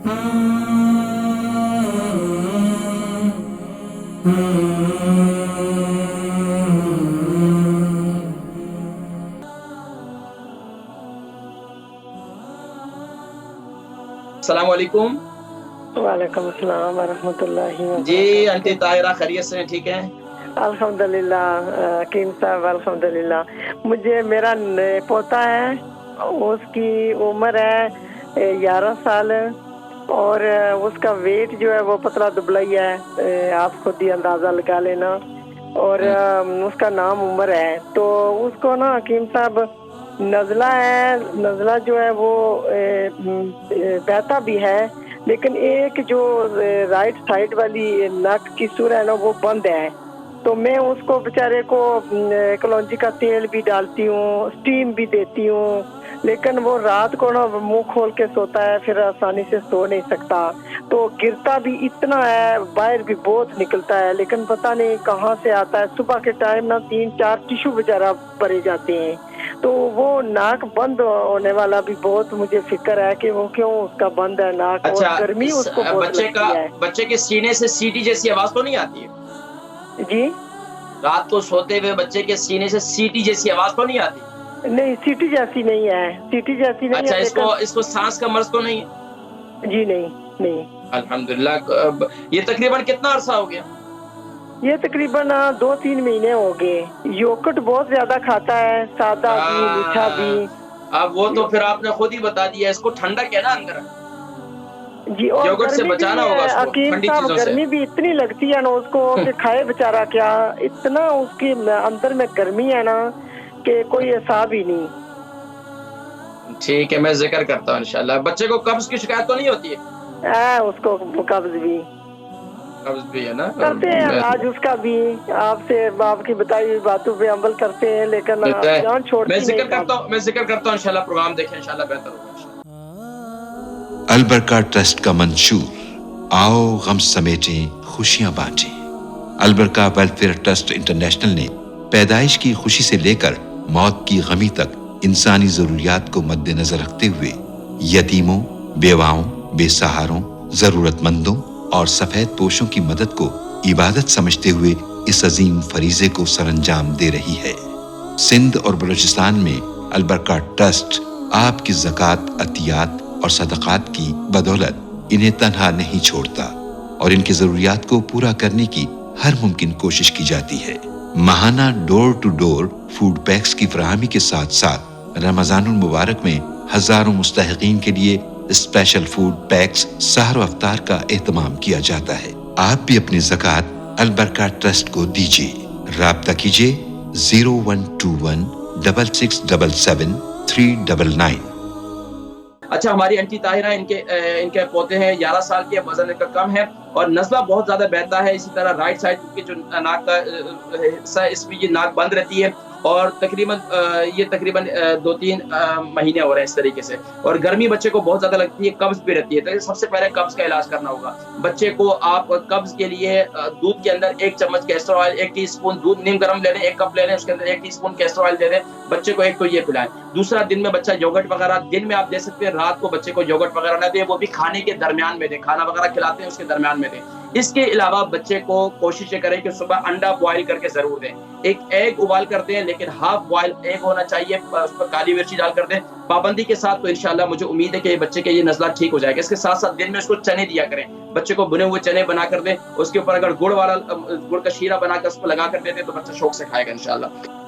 अस्सलाम वालेकुम। वालेकुम अस्सलाम वरहमतुल्लाहि जी वबरकातुहू। आंटी ताहिरा खैरियत से हैं? ठीक है। अल्हम्दुलिल्लाह कीम साहब अल्हम्दुलिल्लाह। मुझे मेरा पोता है, उसकी उम्र है 11 साल और उसका वेट जो है वो पतला दुबला ही है, आप खुद ही अंदाज़ा लगा लेना। और उसका नाम उमर है। तो उसको ना हकीम साहब नज़ला है, नज़ला जो है वो बहता भी है, लेकिन एक जो राइट साइड वाली नाक की सुर है ना वो बंद है। तो मैं उसको बेचारे को कलौंजी का तेल भी डालती हूँ, स्टीम भी देती हूँ, लेकिन वो रात को ना मुंह खोल के सोता है, फिर आसानी से सो नहीं सकता। तो गिरता भी इतना है, बाहर भी बहुत निकलता है, लेकिन पता नहीं कहाँ से आता है। सुबह के टाइम ना 3-4 टिश्यू बेचारा भरे जाते हैं। तो वो नाक बंद होने वाला भी बहुत मुझे फिक्र है कि वो क्यों उसका बंद है नाक। अच्छा, और गर्मी उसको बहुत लगती है। बच्चे के सीने से सीटी जैसी आवाज तो नहीं आती है? जी रात को सोते हुए बच्चे के सीने से सीटी जैसी आवाज तो नहीं आती? नहीं, सीटी जैसी नहीं है, सीटी जैसी नहीं अच्छा, है। इसको सांस का मर्ज तो नहीं है? जी नहीं नहीं। अल्हम्दुलिल्लाह। ये तकरीबन कितना अरसा हो गया? ये तकरीबन 2-3 महीने हो गए। योगर्ट बहुत ज्यादा खाता है, सादा भी मीठा भी। अब वो तो फिर आपने खुद ही बता दिया, इसको ठंडक है ना अंदर। जी, और योगर्ट से गर्मी बचाना भी होगा है उसको हकीम ठंडी साहब, चीजों से। गर्मी भी इतनी लगती है ना उसको कि खाए बेचारा क्या। इतना उसकी अंदर में गर्मी है ना कि कोई हिसाब ही नहीं। ठीक है, मैं जिक्र करता हूँ इंशाल्लाह। बच्चे को कब्ज की शिकायत तो नहीं होती है? उसको कब्ज भी है ना? करते हैं इलाज उसका भी। आपसे आपकी बताई हुई बातों पे अमल करते हैं, लेकिन जान छोड़ती नहीं। मैं जिक्र करता हूँ इंशाल्लाह। प्रोग्राम देखें इंशाल्लाह, बेहतर होगा। अल बरका ट्रस्ट का मंशूर, आओ गम समेटें खुशियां बांटें। अल बरका वेलफेयर ट्रस्ट इंटरनेशनल ने पैदाइश की खुशी से लेकर मौत की गमी तक इंसानी जरूरियात को मद्देनजर रखते हुए यतीमों, बेवाओं, बेसहारों, जरूरतमंदों और सफेद पोशों की मदद को इबादत समझते हुए इस अजीम फरीजे को सरअंजाम दे रही है। सिंध और बलूचिस्तान में अल बरका ट्रस्ट आपकी ज़कात, अतियात और सदक़ात की बदौलत इन्हें तन्हा नहीं छोड़ता और इनकी ज़रूरियात को पूरा करने की हर मुमकिन कोशिश की जाती है। माहाना door to door food packs की फराहमी के साथ साथ रमज़ानुल मुबारक में हजारों मुस्तहिकीन के लिए स्पेशल फूड पैक्स सहर व अफ्तार का एहतमाम किया जाता है। आप भी अपनी ज़कात अल बरका ट्रस्ट को दीजिए। राब्ता कीजिए 0121 6677 399। अच्छा, हमारी आंटी ताहिरा, इनके पोते हैं, 11 साल के, वजन इनका कम है और नज़ला बहुत ज्यादा बहता है। इसी तरह राइट साइड की जो नाक का हिस्सा, इसमें ये नाक बंद रहती है और तकरीबन 2-3 महीने हो रहे हैं इस तरीके से। और गर्मी बच्चे को बहुत ज्यादा लगती है, कब्ज भी रहती है। तो सबसे पहले कब्ज का इलाज करना होगा। बच्चे को आप कब्ज के लिए दूध के अंदर 1 चम्मच कैस्टर ऑयल, 1 टीस्पून दूध नीम गर्म ले लें, 1 कप ले लें, उसके अंदर 1 टीस्पून कैस्टर ऑयल दे दें बच्चे को। एक तो ये पिलाएं। दूसरा, दिन में बच्चा योगर्ट वगैरह दिन में आप दे सकते हैं, रात को बच्चे को योगर्ट वगैरह ना दें, वो भी खाने के दरमियान में दें। खाना वगैरह खिलाते हैं उसके दरमियान में दें। इसके अलावा बच्चे को कोशिश करें कि सुबह अंडा बॉयल करके जरूर दें। एक एग उबाल कर दें, लेकिन हाफ बॉयल एग होना चाहिए, उस पर काली मिर्ची डाल कर दें पाबंदी के साथ। तो इंशाल्लाह मुझे उम्मीद है कि बच्चे के ये नज़ला ठीक हो जाएगा। इसके साथ साथ दिन में उसको चने दिया करें। बच्चे को भुने हुए चने बना कर दें, उसके ऊपर अगर गुड़ का शीरा बना कर उसको लगा कर देते तो बच्चा शौक से खाएगा इंशाल्लाह।